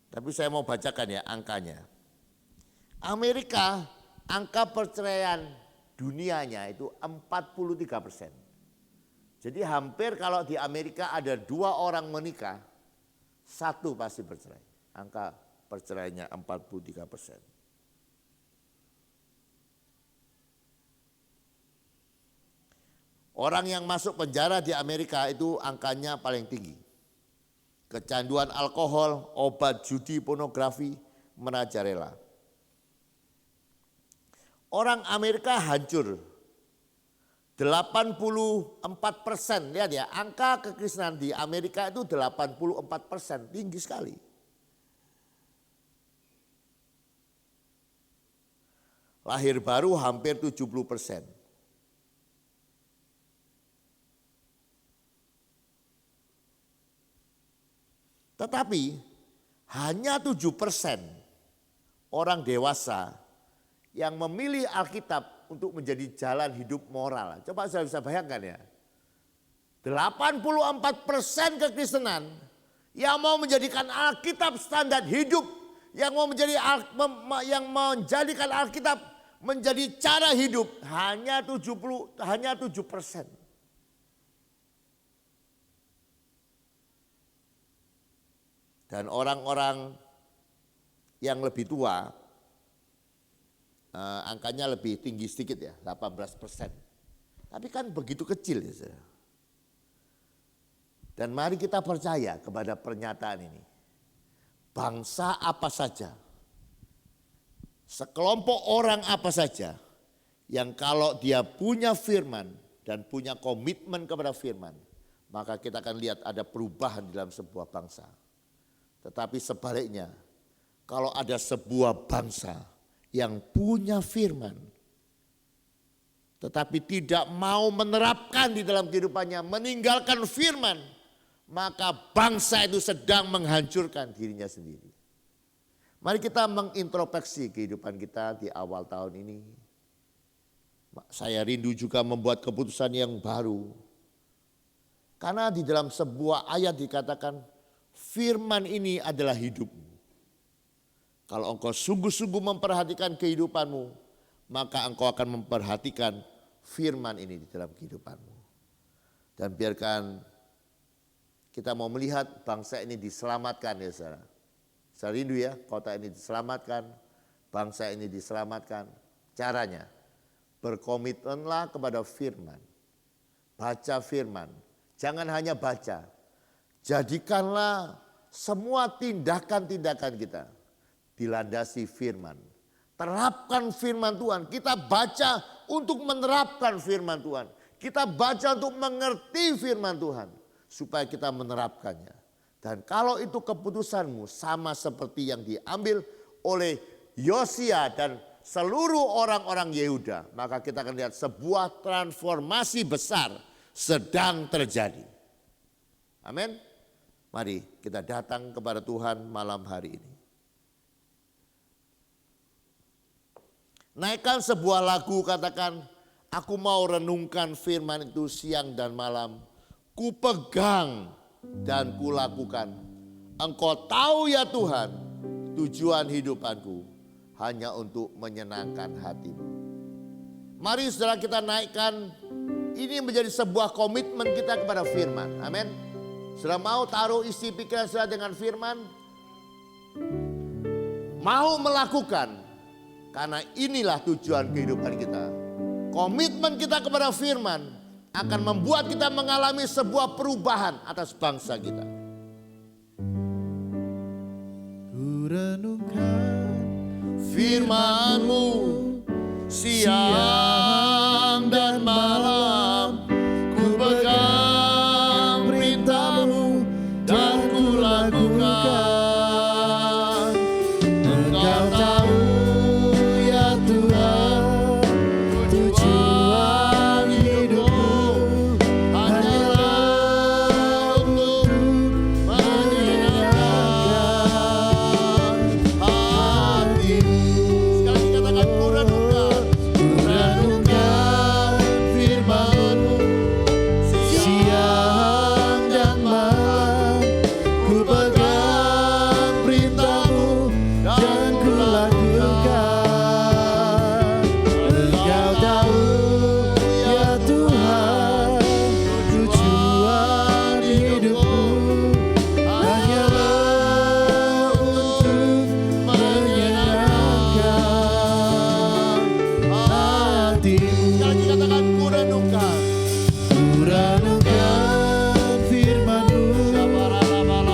Tapi saya mau bacakan ya angkanya. Amerika, angka perceraian dunianya itu 43%. Jadi hampir kalau di Amerika ada 2 orang menikah, 1 pasti bercerai. Angka perceraiannya 43%. Orang yang masuk penjara di Amerika itu angkanya paling tinggi. Kecanduan alkohol, obat, judi, pornografi, merajalela. Orang Amerika hancur. 84%, lihat ya, angka kekristenan di Amerika itu 84%, tinggi sekali. Lahir baru hampir 70%. Tetapi hanya 7% orang dewasa yang memilih Alkitab untuk menjadi jalan hidup moral. Coba saya bisa bayangkan ya. 84% kekristenan yang mau menjadikan Alkitab standar hidup, yang menjadikan Alkitab menjadi cara hidup hanya 7%. Dan orang-orang yang lebih tua, angkanya lebih tinggi sedikit ya, 18%. Tapi kan begitu kecil ya. Dan mari kita percaya kepada pernyataan ini. Bangsa apa saja, sekelompok orang apa saja, yang kalau dia punya firman dan punya komitmen kepada firman, maka kita akan lihat ada perubahan dalam sebuah bangsa. Tetapi sebaliknya, kalau ada sebuah bangsa yang punya firman, tetapi tidak mau menerapkan di dalam kehidupannya, meninggalkan firman, maka bangsa itu sedang menghancurkan dirinya sendiri. Mari kita mengintrospeksi kehidupan kita di awal tahun ini. Saya rindu juga membuat keputusan yang baru. Karena di dalam sebuah ayat dikatakan firman ini adalah hidupmu. Kalau engkau sungguh-sungguh memperhatikan kehidupanmu, maka engkau akan memperhatikan firman ini di dalam kehidupanmu. Dan biarkan kita mau melihat bangsa ini diselamatkan ya saudara. Saya rindu ya kota ini diselamatkan, bangsa ini diselamatkan. Caranya berkomitmenlah kepada firman. Baca firman, jangan hanya baca. Jadikanlah semua tindakan-tindakan kita dilandasi firman. Terapkan firman Tuhan. Kita baca untuk menerapkan firman Tuhan. Kita baca untuk mengerti firman Tuhan. Supaya kita menerapkannya. Dan kalau itu keputusanmu sama seperti yang diambil oleh Yosia dan seluruh orang-orang Yehuda. Maka kita akan lihat sebuah transformasi besar sedang terjadi. Amin. Mari kita datang kepada Tuhan malam hari ini. Naikkan sebuah lagu, katakan, aku mau renungkan firman itu siang dan malam. Ku pegang dan ku lakukan. Engkau tahu ya Tuhan, tujuan hidupanku hanya untuk menyenangkan hatimu. Mari saudara kita naikkan, ini menjadi sebuah komitmen kita kepada firman. Amin. Saudara mau taruh isi pikiran saudara dengan firman? Mau melakukan. Karena inilah tujuan kehidupan kita. Komitmen kita kepada firman akan membuat kita mengalami sebuah perubahan atas bangsa kita. Ku renungkan firman-Mu siang dan malam. Ku pegang perintah-Mu dan ku lakukan. Engkau tahu ya Tuhan, tujuan hidupku hanyalah untuk menyenangkan hati-Mu. Sekali lagi katakan, ku renungkan firman-Mu siang dan malam. Ku pegang perintah-Mu dan ku lakukan. Engkau tahu ya Tuhan, tujuan hidupku hanyalah untuk menyenangkan hati-Mu. Sekali lagi katakan, ku renungkan firman-Mu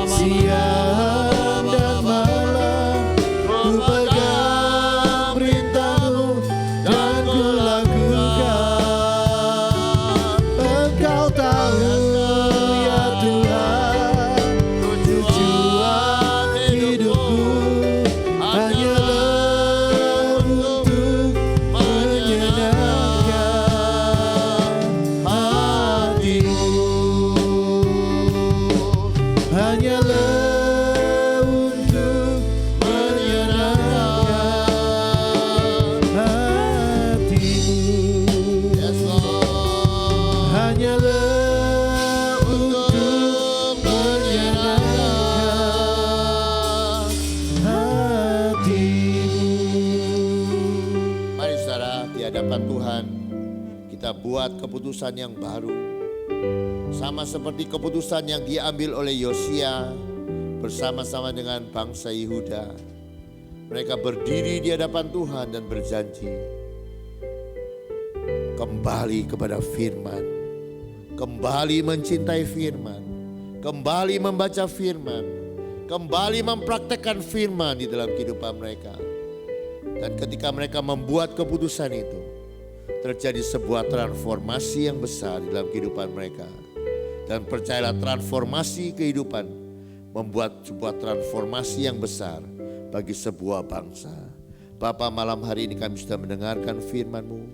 siang dan malam. Ku pegang perintah-Mu dan ku lakukan. Engkau tahu ya Tuhan, tujuan hidupku hanyalah untuk menyenangkan hati-Mu. Hanyalah untuk menyenangkan hati-Mu. Yes, Lord. Hanyalah untuk menyenangkan hati-Mu. Mari saudara, di hadapan Tuhan kita buat keputusan yang baru. Sama seperti keputusan yang diambil oleh Yosia bersama-sama dengan bangsa Yehuda. Mereka berdiri di hadapan Tuhan dan berjanji kembali kepada firman, kembali mencintai firman, kembali membaca firman, kembali mempraktekkan firman di dalam kehidupan mereka. Dan ketika mereka membuat keputusan itu, terjadi sebuah transformasi yang besar di dalam kehidupan mereka. Dan percayalah, transformasi kehidupan membuat sebuah transformasi yang besar bagi sebuah bangsa. Bapa, malam hari ini kami sudah mendengarkan firman-Mu.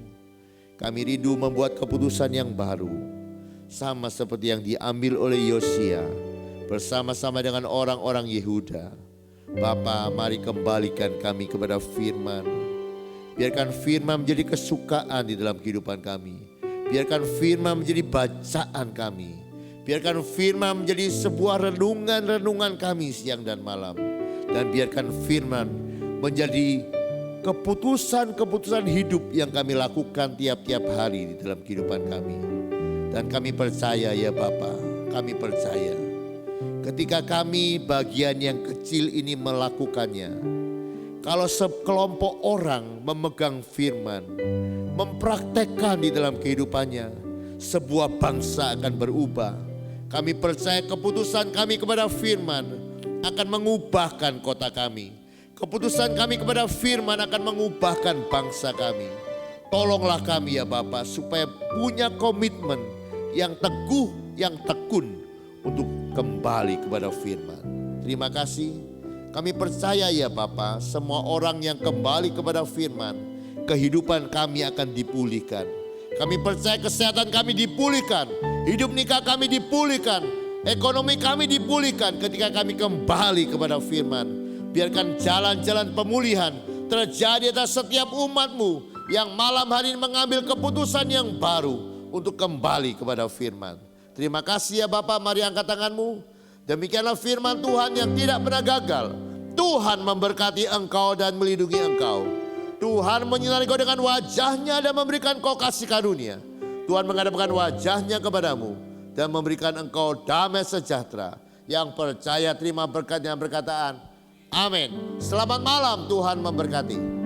Kami rindu membuat keputusan yang baru. Sama seperti yang diambil oleh Yosia bersama-sama dengan orang-orang Yehuda. Bapa, mari kembalikan kami kepada firman. Biarkan firman menjadi kesukaan di dalam kehidupan kami. Biarkan firman menjadi bacaan kami. Biarkan firman menjadi sebuah renungan-renungan kami siang dan malam. Dan biarkan firman menjadi keputusan-keputusan hidup yang kami lakukan tiap-tiap hari di dalam kehidupan kami. Dan kami percaya ya Bapa, kami percaya ketika kami bagian yang kecil ini melakukannya, kalau sekelompok orang memegang firman, mempraktekkan di dalam kehidupannya, sebuah bangsa akan berubah. Kami percaya keputusan kami kepada firman akan mengubahkan kota kami. Keputusan kami kepada firman akan mengubahkan bangsa kami. Tolonglah kami ya Bapa supaya punya komitmen yang teguh, yang tekun untuk kembali kepada firman. Terima kasih. Kami percaya ya Bapa, semua orang yang kembali kepada firman, kehidupan kami akan dipulihkan. Kami percaya kesehatan kami dipulihkan, hidup nikah kami dipulihkan, ekonomi kami dipulihkan ketika kami kembali kepada firman. Biarkan jalan-jalan pemulihan terjadi atas setiap umat-Mu yang malam hari ini mengambil keputusan yang baru untuk kembali kepada firman. Terima kasih ya Bapak, mari angkat tanganmu. Demikianlah firman Tuhan yang tidak pernah gagal. Tuhan memberkati engkau dan melindungi engkau. Tuhan menyinari engkau dengan wajahnya dan memberikan kau kasih karunia. Tuhan menghadapkan wajahnya kepadamu dan memberikan engkau damai sejahtera. Yang percaya terima berkat yang berkataan amin. Selamat malam, Tuhan memberkati.